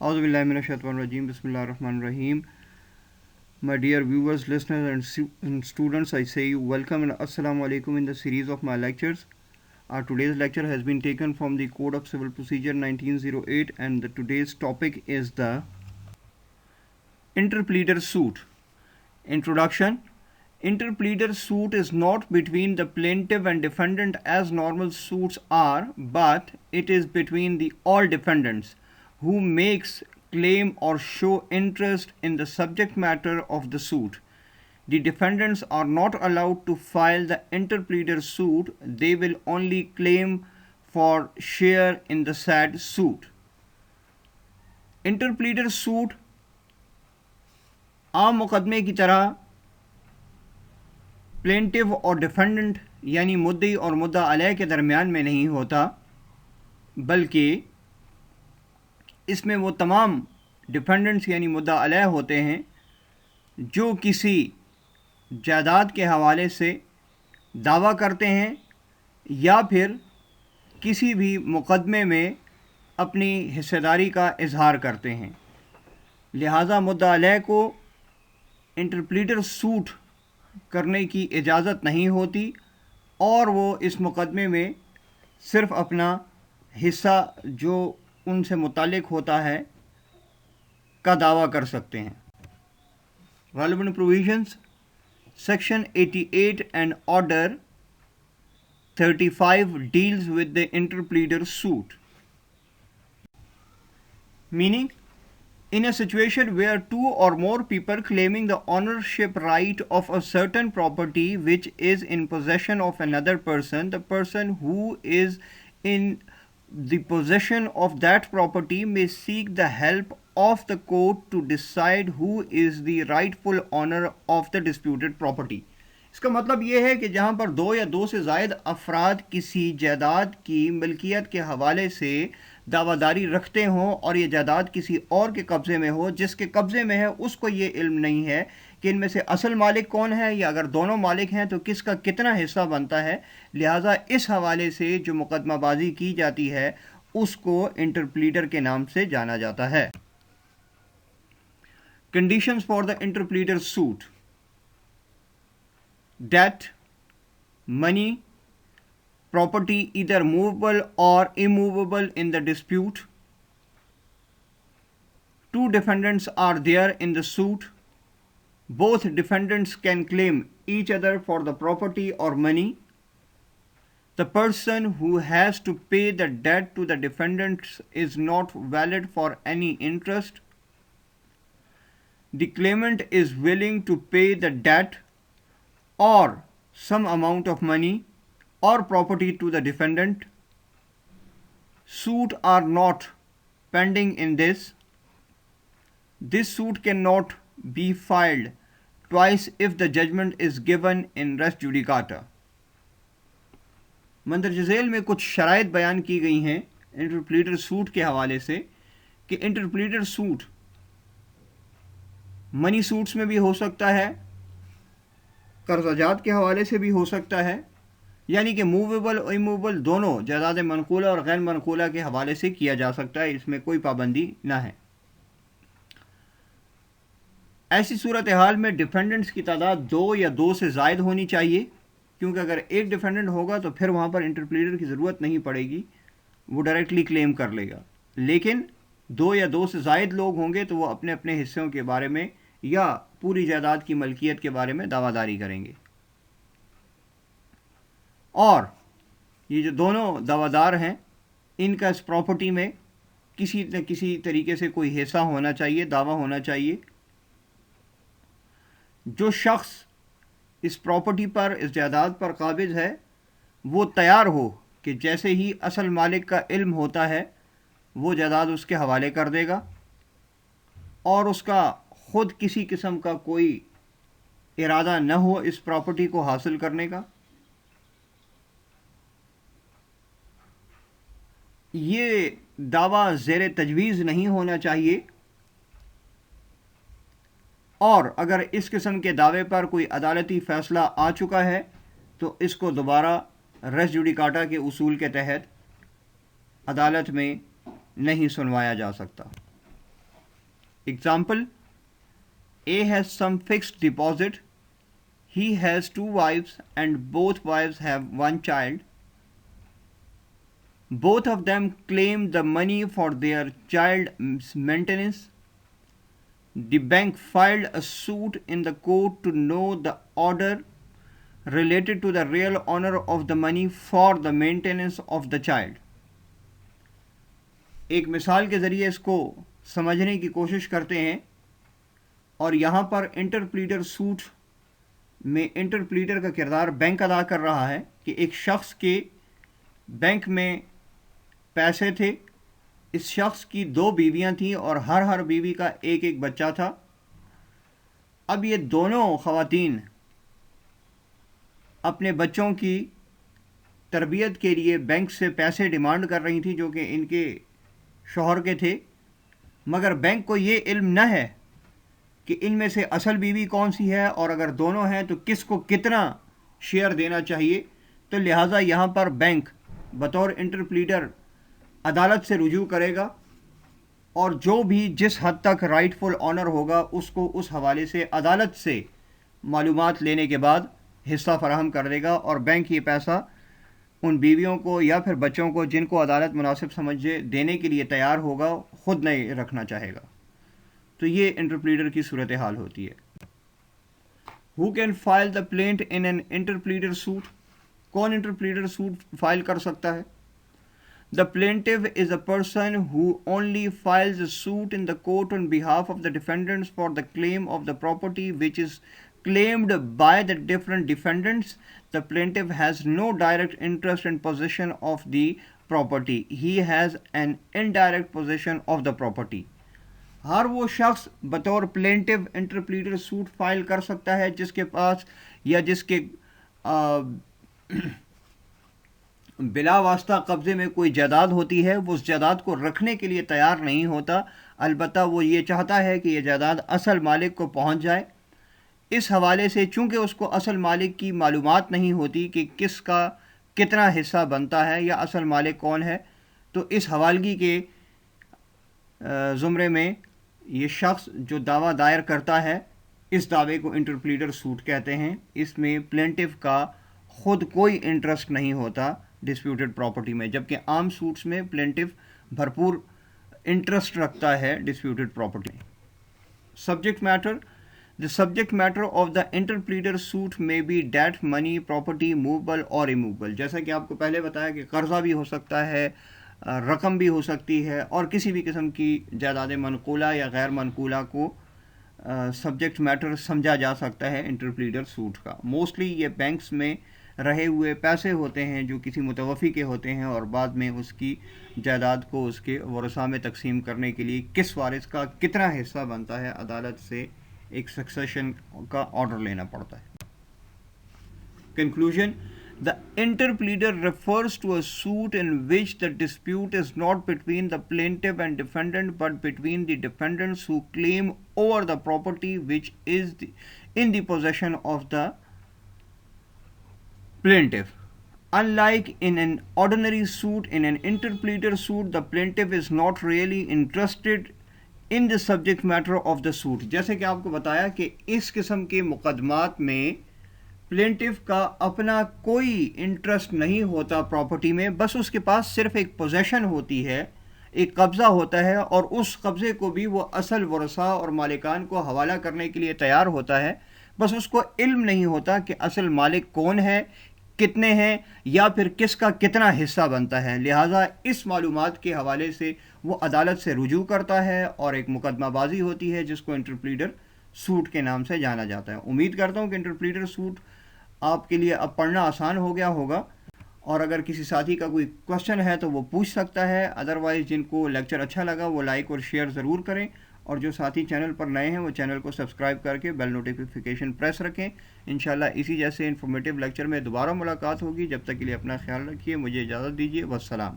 Auzubillahiminash-shaytanir-rajim. Bismillahir-Rahmanir-Rahim. My dear viewers, listeners, and students, I say you welcome and assalamu alaikum in the series of my lectures. Our today's lecture has been taken from the Code of Civil Procedure 1908, and today's topic is the interpleader suit. Introduction. Interpleader suit is not between the plaintiff and defendant as normal suits are, but it is between the all defendants who makes claim or show interest in the subject matter of the suit. The defendants are not allowed to file the interpleader suit. They will only claim for share in the said suit. Interpleader suit आम मुकदमे की तरह plaintiff और defendant यानी मुद्दई और मुद्दा अलैह के दरमियान में नहीं होता, बल्कि इसमें वो तमाम डिफेंडेंट्स यानी मुद्दा अलैह होते हैं जो किसी जायदाद के हवाले से दावा करते हैं या फिर किसी भी मुकदमे में अपनी हिस्सेदारी का इजहार करते हैं। लिहाजा मुद्दा अलैह को इंटरप्लीडर सूट करने की इजाज़त नहीं होती और वो इस मुकदमे में सिर्फ़ अपना हिस्सा जो उनसे मुतालिक होता है का दावा कर सकते हैं। Relevant provisions section 88 and order 35 deals with the interpleader suit, meaning in a situation where two or more people claiming the ownership right of a certain property which is in possession of another person, the person who is in the possession of that property may seek the help of the court to decide who is the rightful owner of the disputed property. इसका मतलब ये है कि जहाँ पर दो या दो से ज़ायद अफराद किसी जायदाद की मिल्कियत के हवाले से दावादारी रखते हों और ये जायदाद किसी और के कब्ज़े में हो, जिसके कब्ज़े में है उसको ये इल्म नहीं है कि इनमें से असल मालिक कौन है या अगर दोनों मालिक हैं तो किसका कितना हिस्सा बनता है। लिहाजा इस हवाले से जो मुकदमाबाजी की जाती है उसको इंटरप्लीडर के नाम से जाना जाता है। Conditions for the interpleader suit: debt, money, property either movable or immovable in the dispute. Two defendants are there in the suit. Both defendants can claim each other for the property or money. The person who has to pay the debt to the defendants is not valid for any interest. The claimant is willing to pay the debt or some amount of money or property to the defendant. Suit are not pending in this. This suit cannot be filed twice if the judgment is given in res judicata. मंदरज झेल में कुछ शराइत बयान की गई हैं इंटरप्लीडर suit के हवाले से कि इंटरप्लीडर सूट मनी सूट्स में भी हो सकता है, कर्जाजात के हवाले से भी हो सकता है, यानी कि मूवेबल और इमूवेबल दोनों जायदाद मनकूला और गैर मनकूला के हवाले से किया जा सकता है, इसमें कोई पाबंदी ना है। ऐसी सूरत हाल में डिफेंडेंट्स की तादाद दो या दो से ज़ायद होनी चाहिए, क्योंकि अगर एक डिफेंडेंट होगा तो फिर वहाँ पर इंटरप्लीडर की ज़रूरत नहीं पड़ेगी, वो डायरेक्टली क्लेम कर लेगा। लेकिन दो या दो से ज़ायद लोग होंगे तो वो अपने अपने हिस्सों के बारे में या पूरी जायदाद की मलकियत के बारे में दावादारी करेंगे। और ये जो दोनों दावादार हैं इनका इस प्रॉपर्टी में किसी न किसी तरीके से कोई हिस्सा होना चाहिए, दावा होना चाहिए। जो शख्स इस प्रॉपर्टी पर, इस जायदाद पर काबिज है, वो तैयार हो कि जैसे ही असल मालिक का इल्म होता है वो जायदाद उसके हवाले कर देगा और उसका ख़ुद किसी किस्म का कोई इरादा न हो इस प्रॉपर्टी को हासिल करने का। ये दावा ज़ेर तजवीज़ नहीं होना चाहिए और अगर इस किस्म के दावे पर कोई अदालती फ़ैसला आ चुका है तो इसको दोबारा रेस जुडिकाटा के उसूल के तहत अदालत में नहीं सुनवाया जा सकता। Example: A has some fixed deposit. He has 2 wives and both wives have 1 child. Both of them claim the money for their child's maintenance. The bank filed a suit in the court to know the order related to the real owner of the money for the maintenance of the child. एक मिसाल के ज़रिए इसको समझने की कोशिश करते हैं और यहाँ पर इंटरप्लीडर सूट में इंटरप्लीडर का किरदार बैंक अदा कर रहा है कि एक शख्स के बैंक में पैसे थे, इस शख्स की 2 बीवियां थीं और हर बीवी का एक एक बच्चा था। अब ये दोनों ख़वातीन अपने बच्चों की तरबियत के लिए बैंक से पैसे डिमांड कर रही थी जो कि इनके शौहर के थे, मगर बैंक को ये इल्म न है कि इनमें से असल बीवी कौन सी है और अगर दोनों हैं तो किसको कितना शेयर देना चाहिए। तो लिहाजा यहाँ पर बैंक बतौर इंटरप्लीडर अदालत से रुजू करेगा और जो भी जिस हद तक राइटफुल ऑनर होगा उसको उस हवाले से अदालत से मालूमात लेने के बाद हिस्सा फराहम कर देगा और बैंक ये पैसा उन बीवियों को या फिर बच्चों को जिनको अदालत मुनासिब समझे देने के लिए तैयार होगा, ख़ुद नहीं रखना चाहेगा। तो ये इंटरप्लीडर की सूरत हाल होती है। Who can file the plaint in an interpleader suit? कौन इंटरप्लीडर सूट फाइल कर सकता है? The plaintiff is a person who only files a suit in the court on behalf of the defendants for the claim of the property which is claimed by the different defendants. The plaintiff has no direct interest in possession of the property. He has an indirect possession of the property. हर वो शख्स बतौर plaintiff इंटरप्लीडर suit file कर सकता है जिसके पास या जिसके बिला वास्ता कब्ज़े में कोई जायदाद होती है, वो उस जायदाद को रखने के लिए तैयार नहीं होता, अलबत्ता वो ये चाहता है कि ये जायदाद असल मालिक को पहुंच जाए। इस हवाले से चूँकि उसको असल मालिक की मालूमात नहीं होती कि किसका कितना हिस्सा बनता है या असल मालिक कौन है, तो इस हवालगी के ज़ुमरे में ये शख्स जो दावा दायर करता है, इस दावे को इंटरप्लीडर सूट कहते हैं। इसमें प्लेंटिफ का ख़ुद कोई इंटरेस्ट नहीं होता डिस्प्यूटेड प्रॉपर्टी में, जबकि आम सूट्स में प्लेंटिफ भरपूर इंटरेस्ट रखता है डिस्प्यूटेड प्रॉपर्टी में। Subject matter: the subject matter of the interpleader suit may be debt, money, property, movable और इमूवेबल। जैसा कि आपको पहले बताया कि कर्जा भी हो सकता है, रकम भी हो सकती है और किसी भी किस्म की जायदाद मनकूला या गैर मनकूला को सब्जेक्ट मैटर समझा जा सकता है इंटरप्लीडर सूट का। मोस्टली ये बैंक्स में रहे हुए पैसे होते हैं जो किसी मुतवफ़ी के होते हैं और बाद में उसकी जायदाद को उसके वरसा में तकसीम करने के लिए किस वारिस का कितना हिस्सा बनता है, अदालत से एक सक्सेशन का ऑर्डर लेना पड़ता है। Conclusion: the interpleader refers to a suit in which the dispute is not between the plaintiff and defendant but between the defendants who claim over the property which is in the possession of the plaintiff. Unlike in an ordinary suit, in an interpleader suit, the plaintiff is not really interested in the subject matter of the suit. जैसे कि आपको बताया कि इस किस्म के मुकदमात में plaintiff का अपना कोई इंटरेस्ट नहीं होता प्रॉपर्टी में, बस उसके पास सिर्फ एक पोजेशन होती है, एक कब्ज़ा होता है और उस कब्ज़े को भी वो असल वरसा और मालिकान को हवाला करने के लिए तैयार होता है। बस उसको इल्म नहीं होता कि असल मालिक कौन है, कितने हैं या फिर किसका कितना हिस्सा बनता है। लिहाजा इस मालूमात के हवाले से वो अदालत से रुजू करता है और एक मुकदमाबाजी होती है जिसको इंटरप्लीडर सूट के नाम से जाना जाता है। उम्मीद करता हूँ कि इंटरप्लीडर सूट आपके लिए अब पढ़ना आसान हो गया होगा और अगर किसी साथी का कोई क्वेश्चन है तो वो पूछ सकता है। अदरवाइज़ जिनको लेक्चर अच्छा लगा वो लाइक और शेयर ज़रूर करें और जो साथी चैनल पर नए हैं वो चैनल को सब्सक्राइब करके बेल नोटिफिकेशन प्रेस रखें। इंशाल्लाह इसी जैसे इन्फॉर्मेटिव लेक्चर में दोबारा मुलाकात होगी। जब तक के लिए अपना ख्याल रखिए, मुझे इजाज़त दीजिए। वस्सलाम।